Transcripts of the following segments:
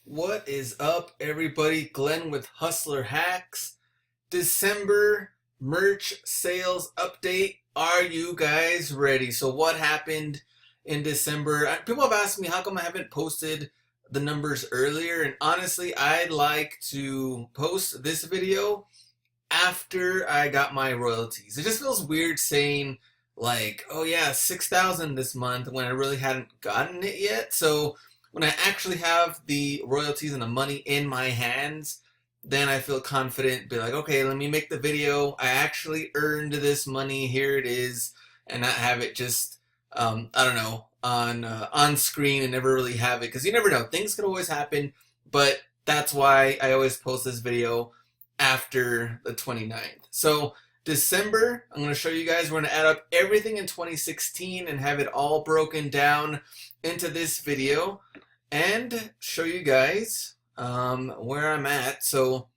What is up, everybody? Glenn with Hustler Hacks. December merch sales update. Are you guys ready? So, what happened in December? People have asked me how come I haven't posted the numbers earlier, and honestly, I'd like to post this video after I got my royalties. It just feels weird saying, like, oh yeah, 6,000 this month when I really hadn't gotten it yet. So when I actually have the royalties and the money in my hands, then I feel confident, be like, okay, let me make the video. I actually earned this money. Here it is, and not have it just, I don't know, on screen and never really have it because you never know. Things could always happen, but that's why I always post this video after the 29th. So December, I'm going to show you guys. We're going to add up everything in 2016 and have it all broken down into this video and show you guys where I'm at. So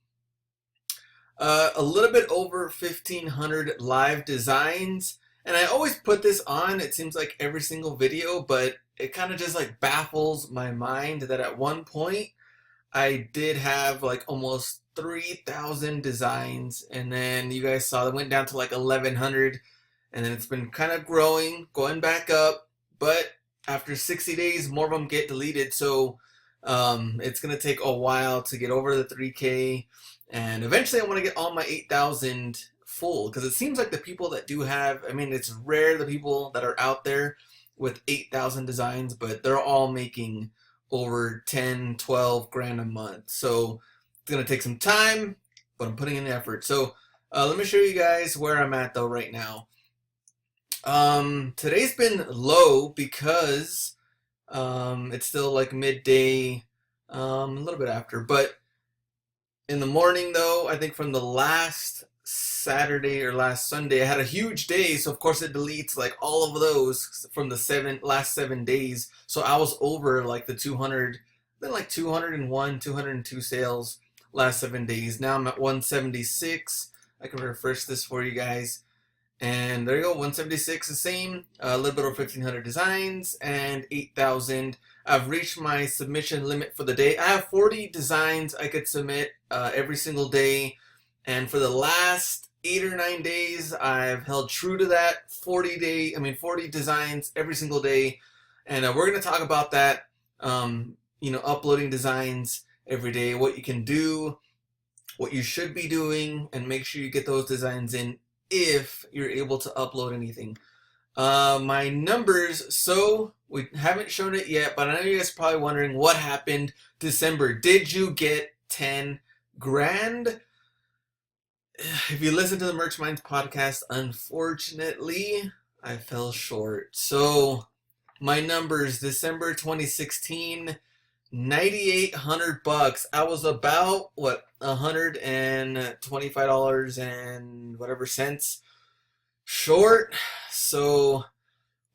a little bit over 1,500 live designs. And I always put this on, it seems like every single video, but it kind of just like baffles my mind that at one point I did have like almost 3,000 designs, and then you guys saw it went down to like 1,100, and then it's been kind of growing, going back up, but after 60 days, more of them get deleted, so it's going to take a while to get over the 3K, and eventually I want to get all my 8,000 full, because it seems like the people that do have, I mean, it's rare the people that are out there with 8,000 designs, but they're all making over 10, 12 grand a month. So it's going to take some time, but I'm putting in the effort. So let me show you guys where I'm at though right now. Today's been low because it's still like midday, a little bit after. But in the morning though, I think from the last Saturday or last Sunday, I had a huge day, so of course it deletes like all of those from the last 7 days. So I was over like the 200, then like 201, 202 sales last 7 days. Now I'm at 176. I can refresh this for you guys. And there you go, 176 the same, a little bit over 1,500 designs and 8,000. I've reached my submission limit for the day. I have 40 designs I could submit every single day. And for the last 8 or 9 days, I've held true to that 40 designs every single day. And we're going to talk about that, uploading designs every day, what you can do, what you should be doing, and make sure you get those designs in if you're able to upload anything. My numbers, so we haven't shown it yet, but I know you guys are probably wondering what happened December. Did you get 10 grand? If you listen to the Merch Minds podcast, unfortunately, I fell short. So my numbers, December 2016, 9,800 bucks. I was about $125 and whatever cents short. So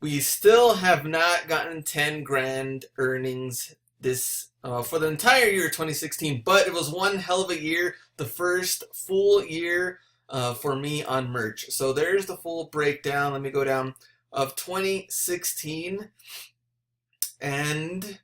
we still have not gotten 10 grand earnings this for the entire year 2016, but it was one hell of a year, the first full year for me on merch. So there's the full breakdown. Let me go down of 2016. And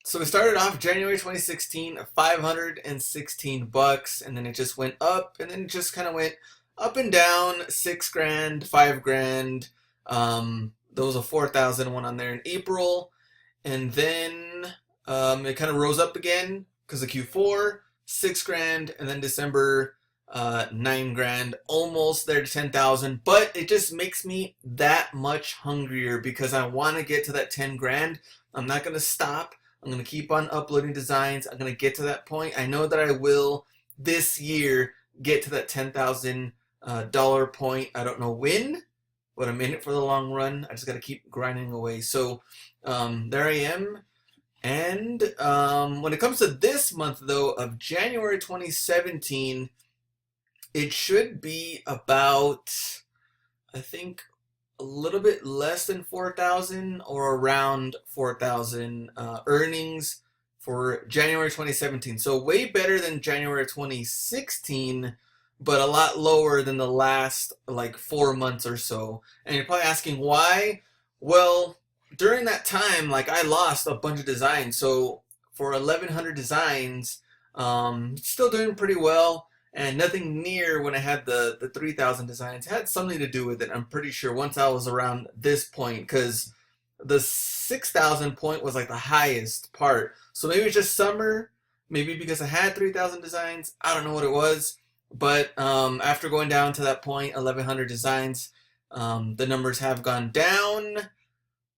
so we started off January 2016 at 516 bucks, and then it just went up, and then it just kind of went up and down, 6 grand, 5 grand. There was a 4,000 one on there in April, and then it kind of rose up again because of Q4, 6 grand, and then December, 9 grand, almost there to 10,000. But it just makes me that much hungrier because I want to get to that 10 grand. I'm not going to stop. I'm going to keep on uploading designs. I'm going to get to that point. I know that I will this year get to that $10,000 point. I don't know when, but I'm in it for the long run. I just got to keep grinding away. So there I am. And when it comes to this month, though, of January 2017, it should be about, I think, a little bit less than 4,000 or around 4,000 earnings for January 2017. So way better than January 2016, but a lot lower than the last like 4 months or so. And you're probably asking why? Well, during that time, like I lost a bunch of designs. So for 1,100 designs, still doing pretty well, and nothing near when I had the 3,000 designs. It had something to do with it, I'm pretty sure, once I was around this point, because the 6,000 point was like the highest part. So maybe it's just summer, maybe because I had 3,000 designs. I don't know what it was. But after going down to that point, 1,100 designs, the numbers have gone down.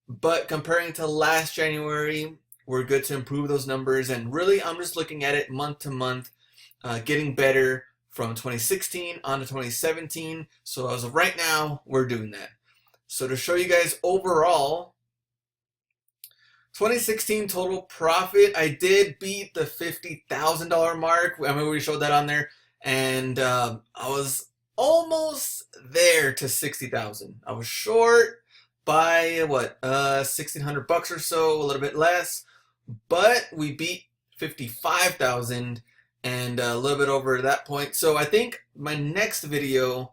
But comparing to last January, we're good to improve those numbers. And really, I'm just looking at it month to month, getting better from 2016 on to 2017. So as of right now, we're doing that. So to show you guys overall, 2016 total profit, I did beat the $50,000 mark. I mean, we showed that on there. And I was almost there to 60,000. I was short by what, $1,600 or so, a little bit less, but we beat 55,000 and a little bit over that point. So I think my next video,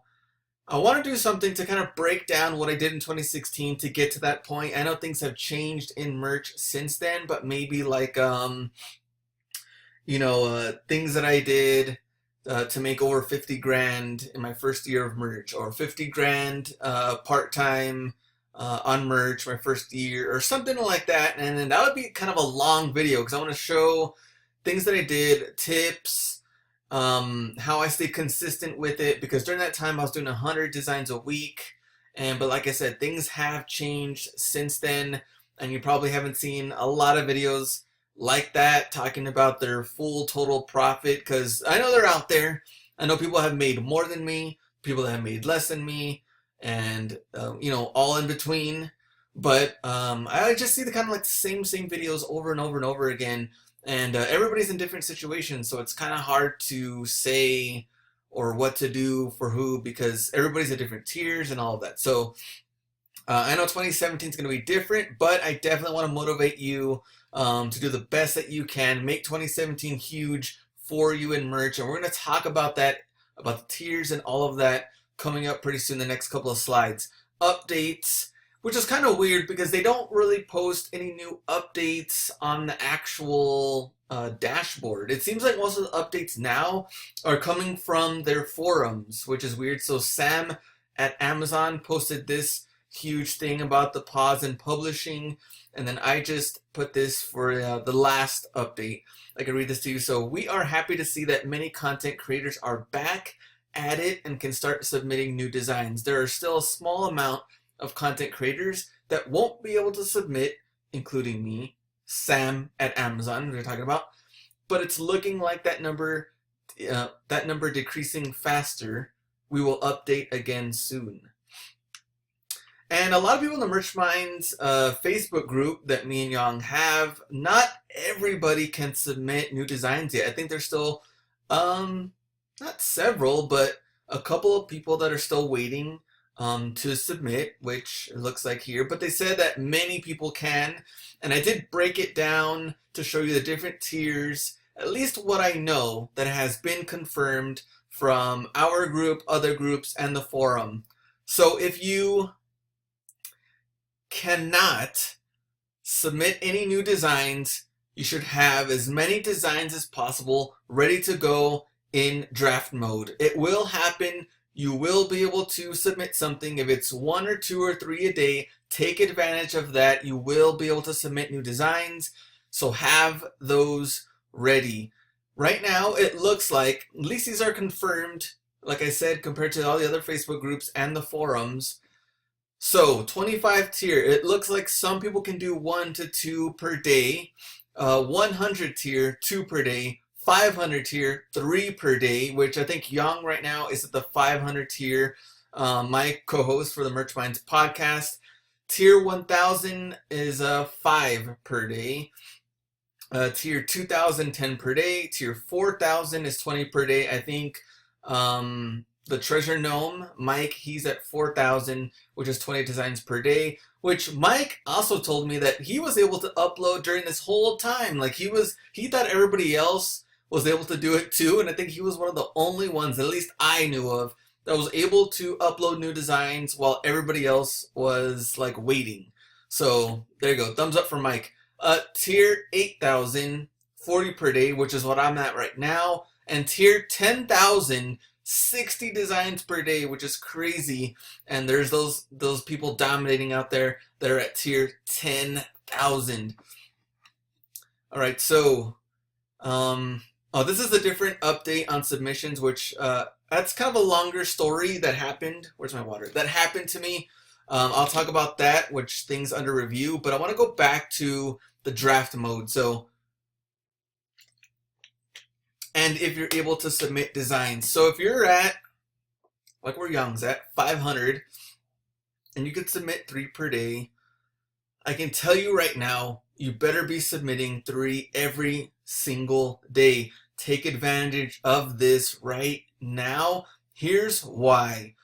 I want to do something to kind of break down what I did in 2016 to get to that point. I know things have changed in merch since then, but maybe like things that I did to make over 50 grand in my first year of merch, or 50 grand part-time on merch my first year, or something like that. And then that would be kind of a long video because I want to show things that I did, tips, how I stayed consistent with it, because during that time I was doing 100 designs a week. But like I said, things have changed since then, and you probably haven't seen a lot of videos like that talking about their full total profit, because I know they're out there. I know people have made more than me, people that have made less than me, and all in between. But I just see the kind of like same videos over and over and over again, and everybody's in different situations, so it's kind of hard to say or what to do for who, because everybody's at different tiers and all of that. So I know 2017 is going to be different, but I definitely want to motivate you to do the best that you can. Make 2017 huge for you in merch, and we're going to talk about that, about the tiers and all of that, coming up pretty soon, the next couple of slides. Updates, which is kind of weird because they don't really post any new updates on the actual dashboard. It seems like most of the updates now are coming from their forums, which is weird. So Sam at Amazon posted this huge thing about the pause in publishing, and then I just put this for the last update. I can read this to you. So we are happy to see that many content creators are back at it and can start submitting new designs. There are still a small amount of content creators that won't be able to submit, including me, Sam at Amazon, we're talking about, but it's looking like that number decreasing faster. We will update again soon. And a lot of people in the Merch Minds Facebook group that me and Yang have, not everybody can submit new designs yet. I think there's still, not several, but a couple of people that are still waiting to submit, which it looks like here. But they said that many people can, and I did break it down to show you the different tiers, at least what I know that has been confirmed from our group, other groups, and the forum. So if you cannot submit any new designs, you should have as many designs as possible ready to go in draft mode. It will happen. You will be able to submit something. If it's 1 or 2 or 3 a day, take advantage of that. You will be able to submit new designs, so have those ready. Right now, it looks like, at least these are confirmed, like I said, compared to all the other Facebook groups and the forums. So 25 tier, it looks like some people can do 1 to 2 per day, 100 tier, 2 per day, 500 tier, 3 per day, which I think Yang right now is at the 500 tier, my co-host for the Merch Minds podcast. Tier 1000 is 5 per day. Tier 2000, 10 per day. Tier 4000 is 20 per day. I think the Treasure Gnome, Mike, he's at 4,000, which is 20 designs per day, which Mike also told me that he was able to upload during this whole time. Like he thought everybody else was able to do it too, and I think he was one of the only ones, at least I knew of, that was able to upload new designs while everybody else was like waiting. So there you go, thumbs up for Mike. Tier 8,000 40 per day, which is what I'm at right now. And tier 10,000, 60 designs per day, which is crazy. And there's those people dominating out there that are at tier 10,000. All right, so this is a different update on submissions, which that's kind of a longer story that happened. Where's my water? That happened to me. I'll talk about that, which things under review, but I want to go back to the draft mode. So, and if you're able to submit designs. So if you're at, like where Young's at, 500, and you could submit 3 per day, I can tell you right now, you better be submitting 3 every single day. Take advantage of this right now. Here's why.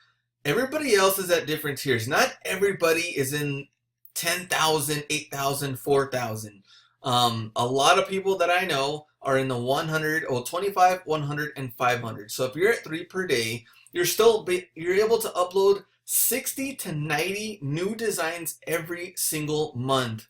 Everybody else is at different tiers. Not everybody is in 10,000, 8,000, 4,000. A lot of people that I know are in the 100, 25, 100, and 500. So if you're at 3 per day, you're able to upload 60 to 90 new designs every single month.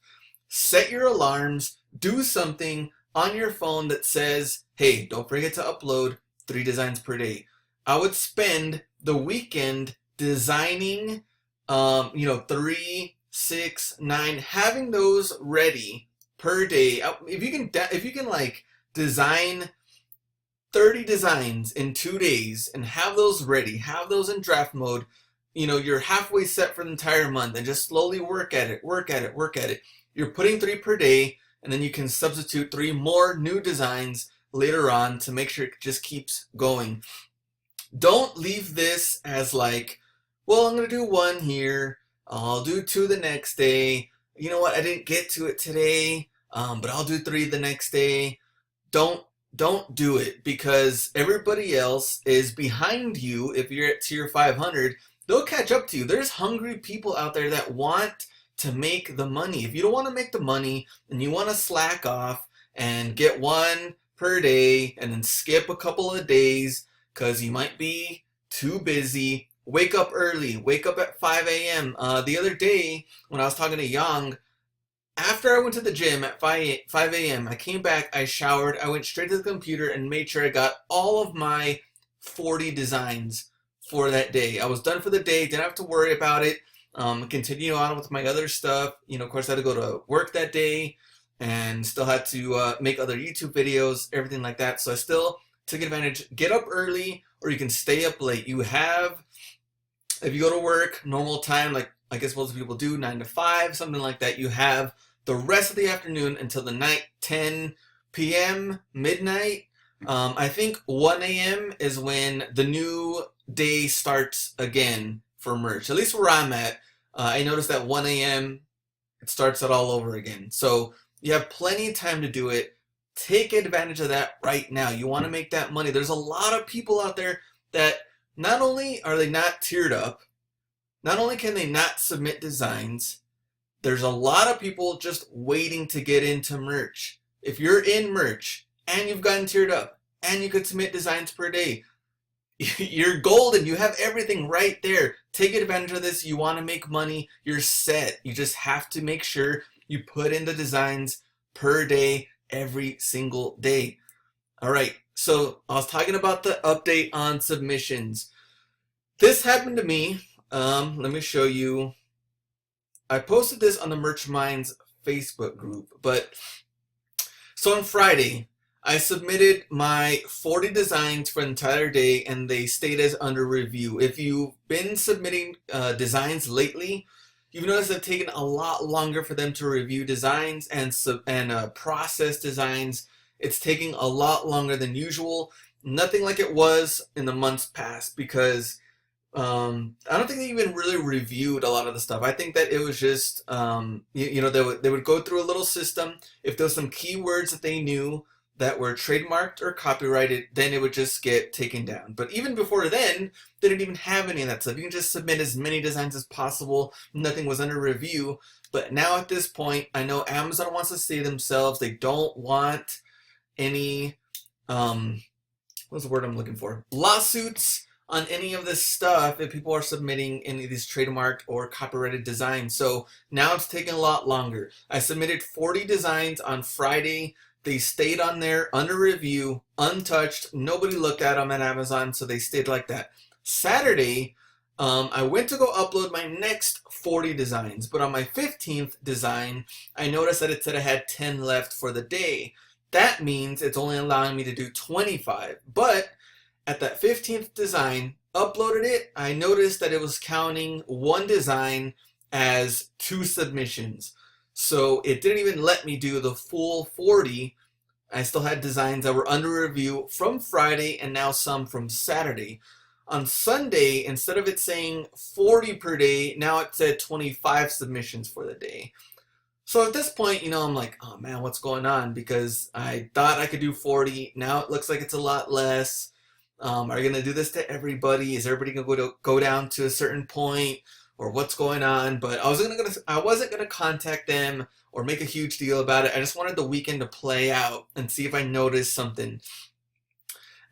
Set your alarms, do something on your phone that says, hey, don't forget to upload 3 designs per day. I would spend the weekend designing, 3, 6, 9, having those ready per day. If you can like design 30 designs in 2 days and have those ready, have those in draft mode, you're halfway set for the entire month, and just slowly work at it. You're putting 3 per day, and then you can substitute 3 more new designs later on to make sure it just keeps going. Don't leave this as like, well, I'm going to do 1 here, I'll do 2 the next day. You know what, I didn't get to it today, but I'll do 3 the next day. Don't do it, because everybody else is behind you. If you're at tier 500, they'll catch up to you. There's hungry people out there that want to make the money. If you don't want to make the money and you want to slack off and get 1 per day and then skip a couple of days because you might be too busy, wake up early. Wake up at 5 a.m. The other day when I was talking to Young, after I went to the gym at 5 a.m., I came back, I showered, I went straight to the computer and made sure I got all of my 40 designs for that day. I was done for the day, didn't have to worry about it. Continue on with my other stuff. Of course, I had to go to work that day and still had to make other YouTube videos, everything like that. So I still took advantage. Get up early, or you can stay up late. You have, if you go to work, normal time, like I guess most people do, 9 to 5, something like that, you have the rest of the afternoon until the night, 10 p.m., midnight. I think 1 a.m. is when the new day starts again for merch. At least where I'm at, I noticed that 1 a.m. it starts it all over again. So you have plenty of time to do it. Take advantage of that right now. You want to make that money. There's a lot of people out there that not only are they not tiered up, not only can they not submit designs, there's a lot of people just waiting to get into merch. If you're in merch and you've gotten tiered up and you could submit designs per day, you're golden. You have everything right there. Take advantage of this. You want to make money, you're set. You just have to make sure you put in the designs per day, every single day. All right, so I was talking about the update on submissions. This happened to me. Let me show you. I posted this on the Merch Minds Facebook group, but so on Friday, I submitted my 40 designs for the entire day, and they stayed as under review. If you've been submitting designs lately, you've noticed it's taken a lot longer for them to review designs and process designs. It's taking a lot longer than usual. Nothing like it was in the months past, because I don't think they even really reviewed a lot of the stuff. I think that it was just, they would go through a little system. If there was some keywords that they knew that were trademarked or copyrighted, then it would just get taken down. But even before then, they didn't even have any of that stuff. You can just submit as many designs as possible. Nothing was under review. But now at this point, I know Amazon wants to save themselves. They don't want any, what's the word I'm looking for? Lawsuits on any of this stuff if people are submitting any of these trademarked or copyrighted designs. So now it's taking a lot longer. I submitted 40 designs on Friday. They stayed on there under review, untouched. Nobody looked at them at Amazon, so they stayed like that. Saturday, I went to go upload my next 40 designs, but on my 15th design, I noticed that it said I had 10 left for the day. That means it's only allowing me to do 25. But at that 15th design, uploaded it, I noticed that it was counting one design as 2 submissions. So it didn't even let me do the full 40. I still had designs that were under review from Friday and now some from Saturday. On Sunday, instead of it saying 40 per day, now it said 25 submissions for the day. So at this point, I'm like, oh man, what's going on? Because I thought I could do 40. Now it looks like it's a lot less. Are you going to do this to everybody? Is everybody going to go down to a certain point? Or what's going on? But I wasn't gonna contact them or make a huge deal about it. I just wanted the weekend to play out and see if I noticed something.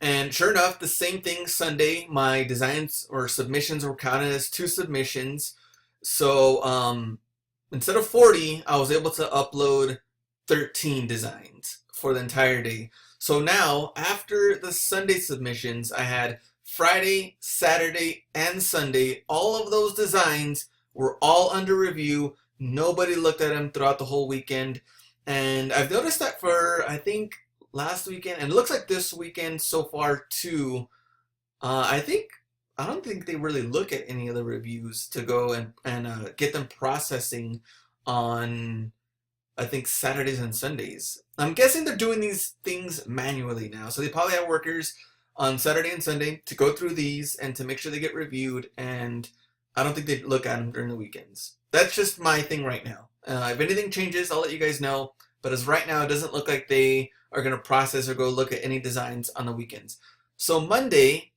And sure enough, the same thing Sunday. My designs or submissions were counted as 2 submissions. So instead of 40, I was able to upload 13 designs for the entire day. So now, after the Sunday submissions, I had Friday, Saturday, and Sunday. All of those designs were all under review. Nobody looked at them throughout the whole weekend. And I've noticed that for, I think, last weekend, and it looks like this weekend so far too, I don't think they really look at any of the reviews to go and get them processing on, I think, Saturdays and Sundays. I'm guessing they're doing these things manually now. So they probably have workers on Saturday and Sunday to go through these and to make sure they get reviewed, and I don't think they look at them during the weekends. That's just my thing right now. If anything changes, I'll let you guys know, but as right now, it doesn't look like they are going to process or go look at any designs on the weekends. So Monday,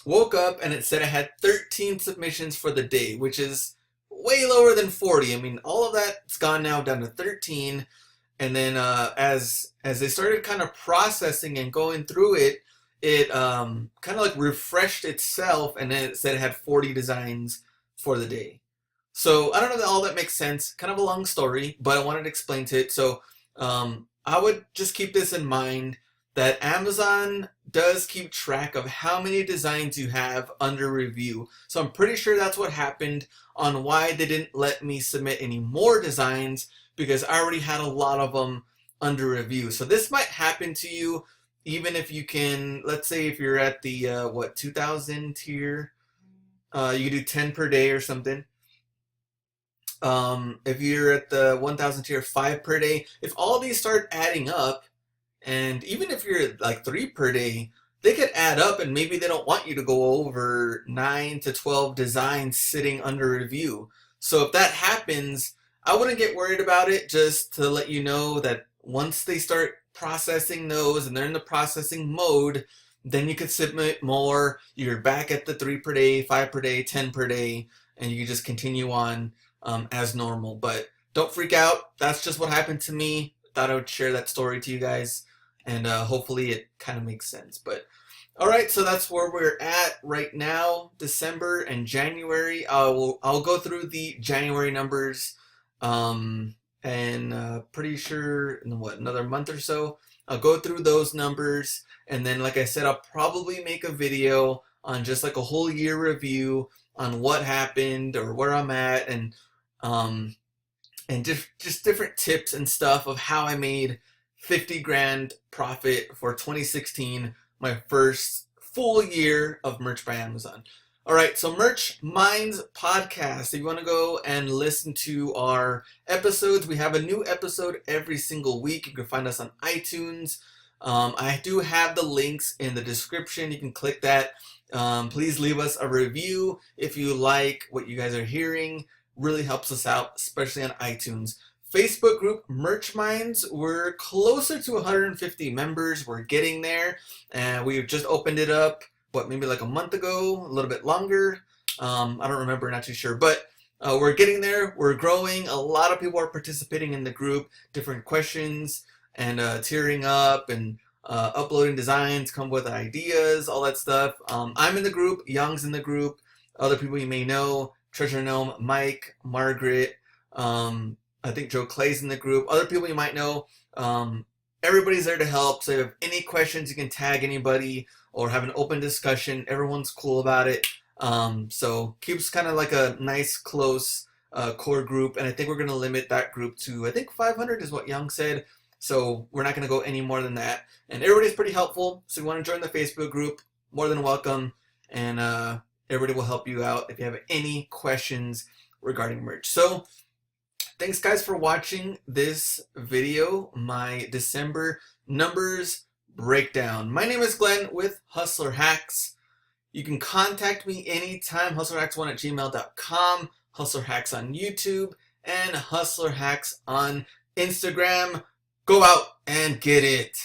woke up and it said I had 13 submissions for the day, which is way lower than 40. I mean, all of that's gone now down to 13, and then as they started kind of processing and going through it, it kind of like refreshed itself, and then it said it had 40 designs for the day. So I don't know that all that makes sense. Kind of a long story, but I wanted to explain to it. So I would just keep this in mind that Amazon does keep track of how many designs you have under review. So I'm pretty sure that's what happened on why they didn't let me submit any more designs, because I already had a lot of them under review. So this might happen to you even if you can, let's say if you're at the 2,000 tier, you do 10 per day or something. If you're at the 1,000 tier, 5 per day. If all these start adding up, and even if you're like 3 per day, they could add up, and maybe they don't want you to go over 9 to 12 designs sitting under review. So if that happens, I wouldn't get worried about it. Just to let you know that once they start processing those and they're in the processing mode, then you could submit more. You're back at the 3 per day, 5 per day, 10 per day, and you can just continue on as normal. But don't freak out. That's just what happened to me. Thought I would share that story to you guys, and hopefully it kind of makes sense. But all right, so that's where we're at right now. December and January. I'll go through the January numbers, and pretty sure in another month or so I'll go through those numbers, and then like I said, I'll probably make a video on just like a whole year review on what happened or where I'm at, and just different tips and stuff of how I made 50 grand profit for 2016, my first full year of Merch by Amazon. All right, so Merch Minds podcast. If you want to go and listen to our episodes, we have a new episode every single week. You can find us on iTunes. I do have the links in the description. You can click that. Please leave us a review if you like what you guys are hearing. Really helps us out, especially on iTunes. Facebook group Merch Minds. We're closer to 150 members. We're getting there, and we've just opened it up. Maybe like a month ago, a little bit longer. I don't remember, not too sure, but we're getting there. We're growing. A lot of people are participating in the group. Different questions and tearing up and uploading designs, come with ideas, all that stuff. I'm in the group. Young's in the group. Other people you may know: Treasure Gnome, Mike, Margaret. I think Joe Clay's in the group. Other people you might know. everybody's there to help. So if you have any questions, you can tag anybody or have an open discussion. Everyone's cool about it. So keeps kind of like a nice, close core group. And I think we're going to limit that group to, I think 500 is what Young said. So we're not going to go any more than that. And everybody's pretty helpful. So if you want to join the Facebook group, more than welcome. And everybody will help you out if you have any questions regarding merch. So thanks guys for watching this video, my December numbers breakdown. My name is Glenn with Hustler Hacks. You can contact me anytime, hustlerhacks1@gmail.com, Hustler Hacks on YouTube, and Hustler Hacks on Instagram. Go out and get it.